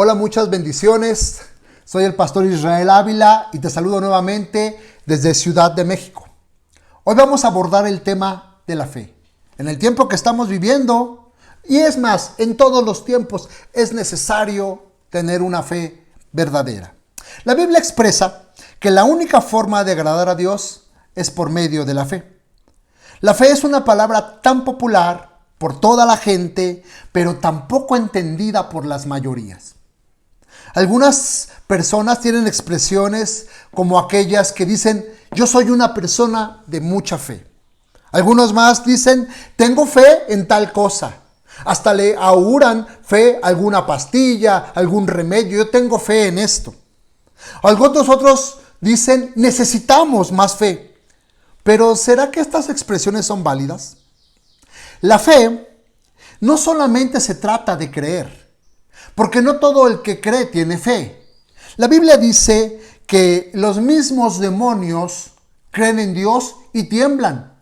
Hola, muchas bendiciones. Soy el pastor Israel Ávila y te saludo nuevamente desde Ciudad de México. Hoy vamos a abordar el tema de la fe. En el tiempo que estamos viviendo, y es más, en todos los tiempos, es necesario tener una fe verdadera. La Biblia expresa que la única forma de agradar a Dios es por medio de la fe. La fe es una palabra tan popular por toda la gente, pero tan poco entendida por las mayorías. Algunas personas tienen expresiones como aquellas que dicen, yo soy una persona de mucha fe. Algunos más dicen, tengo fe en tal cosa. Hasta le auguran fe a alguna pastilla, algún remedio. Yo tengo fe en esto. Algunos otros dicen, necesitamos más fe. Pero ¿será que estas expresiones son válidas? La fe no solamente se trata de creer, porque no todo el que cree tiene fe. La Biblia dice que los mismos demonios creen en Dios y tiemblan.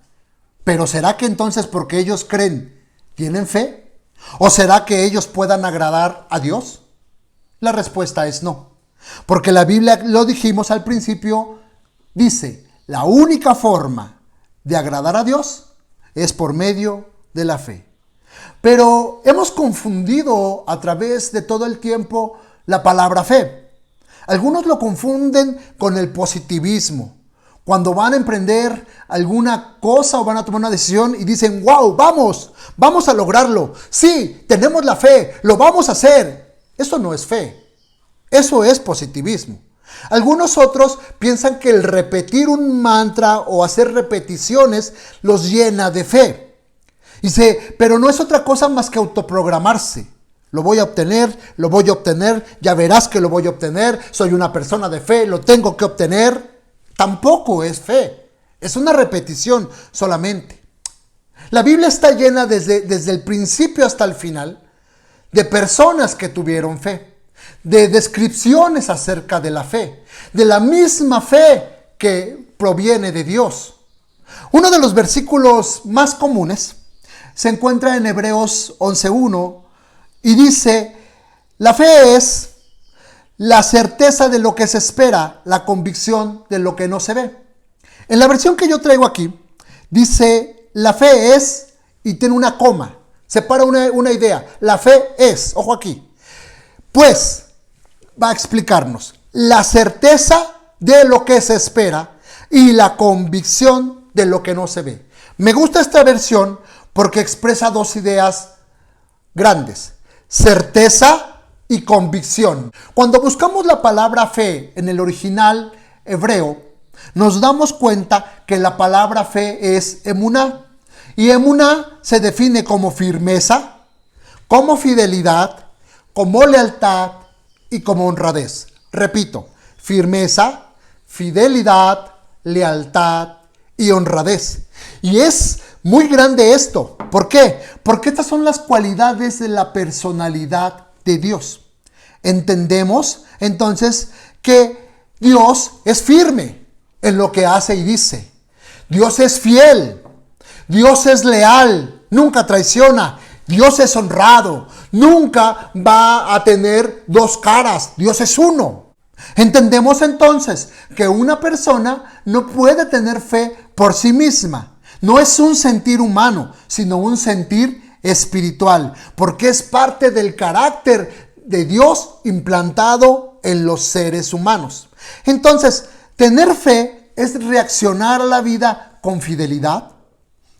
Pero ¿será que entonces porque ellos creen, tienen fe? ¿O será que ellos puedan agradar a Dios? La respuesta es no. Porque la Biblia, lo dijimos al principio, dice, la única forma de agradar a Dios es por medio de la fe. Pero hemos confundido a través de todo el tiempo la palabra fe. Algunos lo confunden con el positivismo. Cuando van a emprender alguna cosa o van a tomar una decisión y dicen, wow, vamos a lograrlo. Sí, tenemos la fe, lo vamos a hacer. Eso no es fe, eso es positivismo. Algunos otros piensan que el repetir un mantra o hacer repeticiones los llena de fe. Dice, pero no es otra cosa más que autoprogramarse. Lo voy a obtener, ya verás que lo voy a obtener, soy una persona de fe, lo tengo que obtener. Tampoco es fe, es una repetición solamente. La Biblia está llena desde el principio hasta el final de personas que tuvieron fe, de descripciones acerca de la fe, de la misma fe que proviene de Dios. Uno de los versículos más comunes se encuentra en Hebreos 11:1 y dice, la fe es la certeza de lo que se espera, la convicción de lo que no se ve. En la versión que yo traigo aquí, dice, la fe es, y tiene una coma, separa una idea, la fe es, ojo aquí, pues, va a explicarnos, la certeza de lo que se espera y la convicción de lo que no se ve. Me gusta esta versión porque expresa dos ideas grandes, certeza y convicción. Cuando buscamos la palabra fe en el original hebreo, nos damos cuenta que la palabra fe es emuná. Y emuná se define como firmeza, como fidelidad, como lealtad y como honradez. Repito, firmeza, fidelidad, lealtad y honradez. Y es muy grande esto. ¿Por qué? Porque estas son las cualidades de la personalidad de Dios. Entendemos entonces que Dios es firme en lo que hace y dice. Dios es fiel. Dios es leal. Nunca traiciona. Dios es honrado. Nunca va a tener dos caras. Dios es uno. Entendemos entonces que una persona no puede tener fe por sí misma. No es un sentir humano, sino un sentir espiritual, porque es parte del carácter de Dios implantado en los seres humanos. Entonces, tener fe es reaccionar a la vida con fidelidad,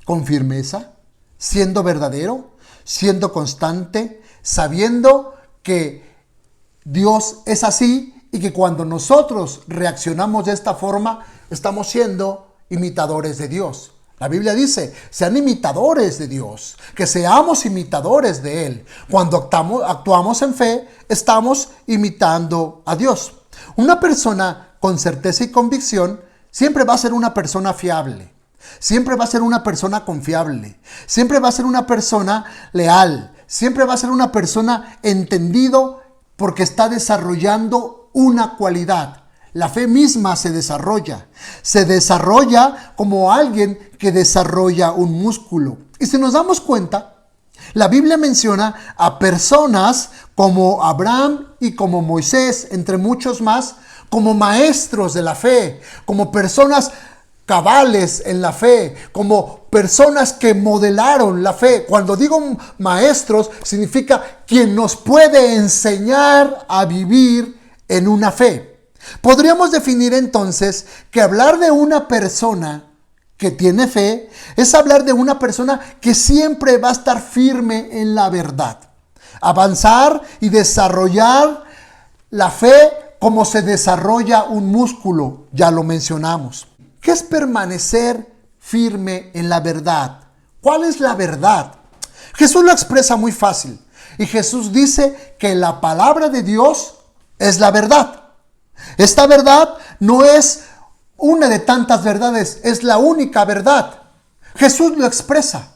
con firmeza, siendo verdadero, siendo constante, sabiendo que Dios es así y que cuando nosotros reaccionamos de esta forma, estamos siendo imitadores de Dios. La Biblia dice, sean imitadores de Dios, que seamos imitadores de Él. Cuando actuamos en fe, estamos imitando a Dios. Una persona con certeza y convicción siempre va a ser una persona fiable, siempre va a ser una persona confiable, siempre va a ser una persona leal, siempre va a ser una persona entendido porque está desarrollando una cualidad. La fe misma se desarrolla como alguien que desarrolla un músculo. Y si nos damos cuenta, La Biblia menciona a personas como Abraham y como Moisés, entre muchos más, como maestros de la fe, como personas cabales en la fe, como personas que modelaron la fe. Cuando digo maestros, significa quien nos puede enseñar a vivir en una fe. Podríamos definir entonces que hablar de una persona que tiene fe es hablar de una persona que siempre va a estar firme en la verdad. Avanzar y desarrollar la fe como se desarrolla un músculo, ya lo mencionamos. ¿Qué es permanecer firme en la verdad? ¿Cuál es la verdad? Jesús lo expresa muy fácil. Y Jesús dice que la palabra de Dios es la verdad. Esta verdad no es una de tantas verdades, es la única verdad. Jesús lo expresa.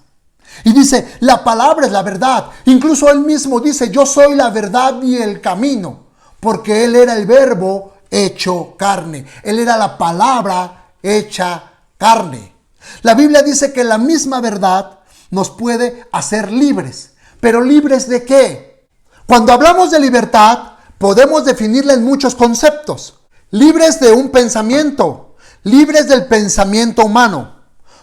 Y dice, la palabra es la verdad. Incluso él mismo dice, yo soy la verdad y el camino. Porque él era el verbo hecho carne. Él era la palabra hecha carne. La Biblia dice que la misma verdad nos puede hacer libres. ¿Pero libres de qué? Cuando hablamos de libertad, podemos definirla en muchos conceptos. Libres de un pensamiento, libres del pensamiento humano.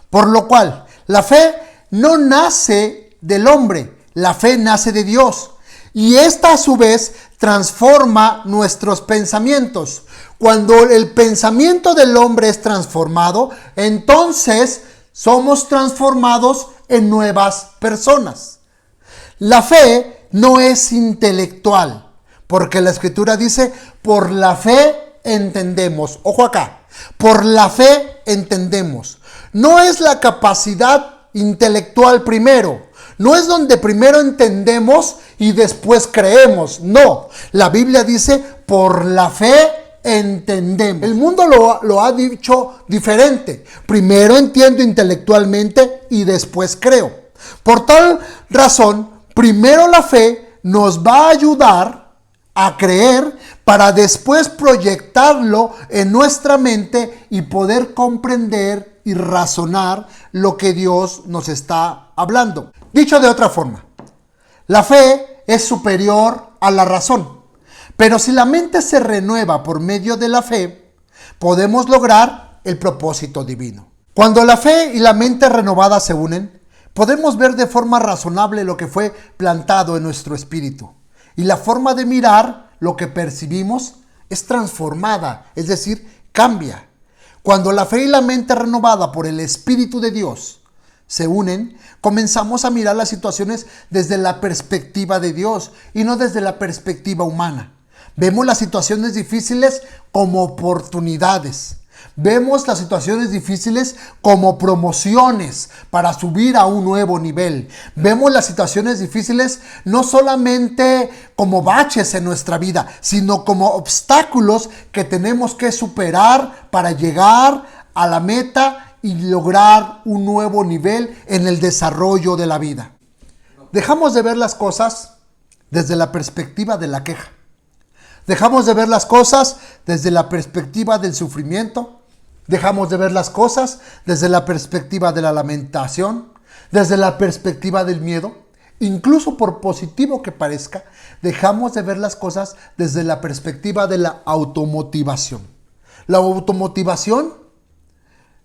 Por lo cual, la fe no nace del hombre, la fe nace de Dios. Y esta a su vez transforma nuestros pensamientos. Cuando el pensamiento del hombre es transformado, entonces somos transformados en nuevas personas. La fe no es intelectual, porque la Escritura dice, por la fe entendemos. Ojo acá, por la fe entendemos. No es la capacidad intelectual primero. No es donde primero entendemos y después creemos. No, la Biblia dice, por la fe entendemos. El mundo lo ha dicho diferente. Primero entiendo intelectualmente y después creo. Por tal razón, primero la fe nos va a ayudar a creer para después proyectarlo en nuestra mente y poder comprender y razonar lo que Dios nos está hablando. Dicho de otra forma, la fe es superior a la razón, pero si la mente se renueva por medio de la fe, podemos lograr el propósito divino. Cuando la fe y la mente renovada se unen, podemos ver de forma razonable lo que fue plantado en nuestro espíritu, y la forma de mirar lo que percibimos es transformada, es decir, cambia. Cuando la fe y la mente renovada por el Espíritu de Dios se unen, comenzamos a mirar las situaciones desde la perspectiva de Dios y no desde la perspectiva humana. Vemos las situaciones difíciles como oportunidades. Vemos las situaciones difíciles como promociones para subir a un nuevo nivel. Vemos las situaciones difíciles no solamente como baches en nuestra vida, sino como obstáculos que tenemos que superar para llegar a la meta y lograr un nuevo nivel en el desarrollo de la vida. Dejamos de ver las cosas desde la perspectiva de la queja. Dejamos de ver las cosas desde la perspectiva del sufrimiento. Dejamos de ver las cosas desde la perspectiva de la lamentación, desde la perspectiva del miedo. Incluso por positivo que parezca, dejamos de ver las cosas desde la perspectiva de la automotivación. La automotivación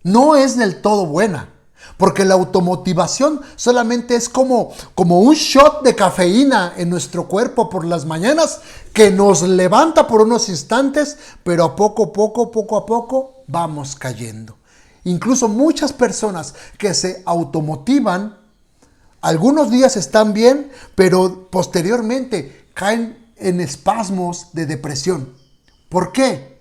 no es del todo buena, porque la automotivación solamente es como un shot de cafeína en nuestro cuerpo por las mañanas que nos levanta por unos instantes, pero poco a poco vamos cayendo. Incluso muchas personas que se automotivan, algunos días están bien, pero posteriormente caen en espasmos de depresión. ¿Por qué?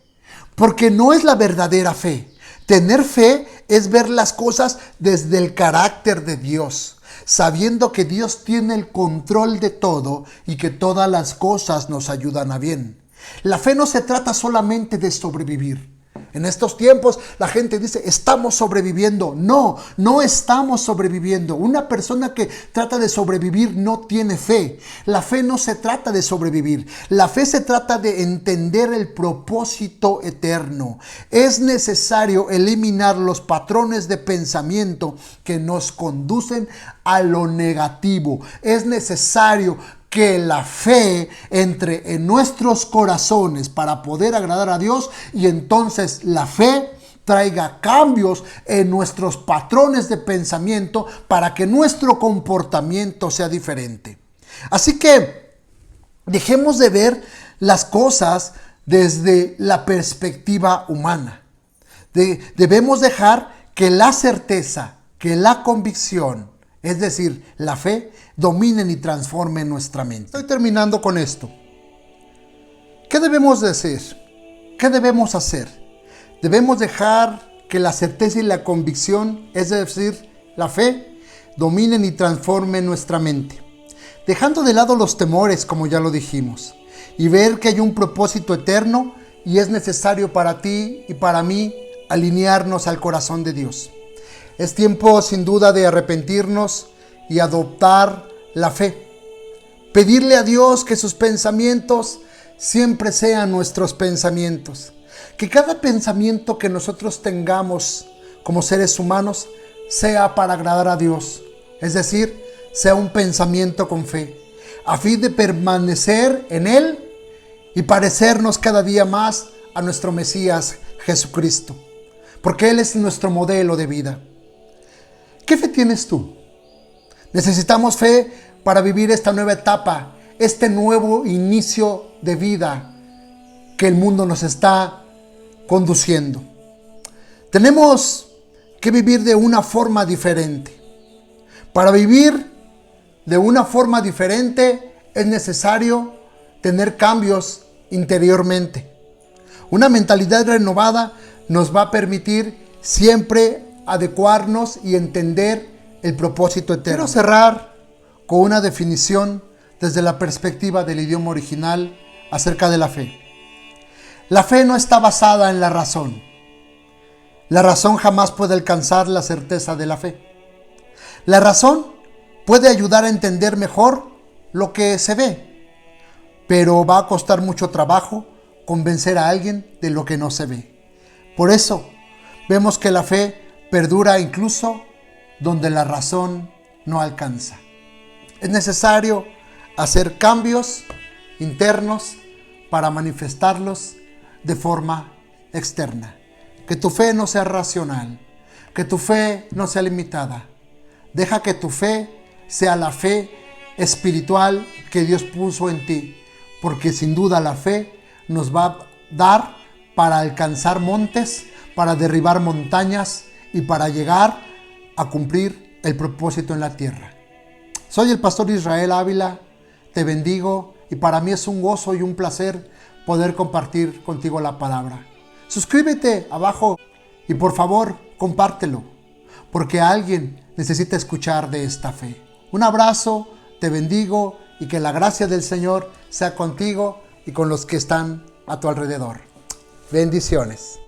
Porque no es la verdadera fe. Tener fe es ver las cosas desde el carácter de Dios, sabiendo que Dios tiene el control de todo y que todas las cosas nos ayudan a bien. La fe no se trata solamente de sobrevivir. En estos tiempos la gente dice, estamos sobreviviendo. No, no estamos sobreviviendo. Una persona que trata de sobrevivir no tiene fe. La fe no se trata de sobrevivir. La fe se trata de entender el propósito eterno. Es necesario eliminar los patrones de pensamiento que nos conducen a lo negativo. Es necesario que la fe entre en nuestros corazones para poder agradar a Dios, y entonces la fe traiga cambios en nuestros patrones de pensamiento para que nuestro comportamiento sea diferente. Así que dejemos de ver las cosas desde la perspectiva humana. Debemos dejar que la certeza, que la convicción, es decir, la fe, dominen y transformen nuestra mente. Estoy terminando con esto. ¿Qué debemos decir? ¿Qué debemos hacer? Debemos dejar que la certeza y la convicción, es decir, la fe, dominen y transformen nuestra mente. Dejando de lado los temores, como ya lo dijimos, y ver que hay un propósito eterno y es necesario para ti y para mí alinearnos al corazón de Dios. Es tiempo sin duda de arrepentirnos y adoptar la fe. Pedirle a Dios que sus pensamientos siempre sean nuestros pensamientos. Que cada pensamiento que nosotros tengamos como seres humanos sea para agradar a Dios. Es decir, sea un pensamiento con fe, a fin de permanecer en Él y parecernos cada día más a nuestro Mesías Jesucristo. Porque Él es nuestro modelo de vida. ¿Qué fe tienes tú? Necesitamos fe para vivir esta nueva etapa, este nuevo inicio de vida que el mundo nos está conduciendo. Tenemos que vivir de una forma diferente. Para vivir de una forma diferente es necesario tener cambios interiormente. Una mentalidad renovada nos va a permitir siempre adecuarnos y entender el propósito eterno. Quiero cerrar con una definición desde la perspectiva del idioma original acerca de la fe. La fe no está basada en la razón. La razón jamás puede alcanzar la certeza de la fe. La razón puede ayudar a entender mejor lo que se ve, pero va a costar mucho trabajo convencer a alguien de lo que no se ve. Por eso vemos que la fe perdura incluso donde la razón no alcanza. Es necesario hacer cambios internos para manifestarlos de forma externa. Que tu fe no sea racional, que tu fe no sea limitada. Deja que tu fe sea la fe espiritual que Dios puso en ti, porque sin duda la fe nos va a dar para alcanzar montes, para derribar montañas y para llegar a cumplir el propósito en la tierra. Soy el pastor Israel Ávila, te bendigo y para mí es un gozo y un placer poder compartir contigo la palabra. Suscríbete abajo y por favor compártelo, porque alguien necesita escuchar de esta fe. Un abrazo, te bendigo y que la gracia del Señor sea contigo y con los que están a tu alrededor. Bendiciones.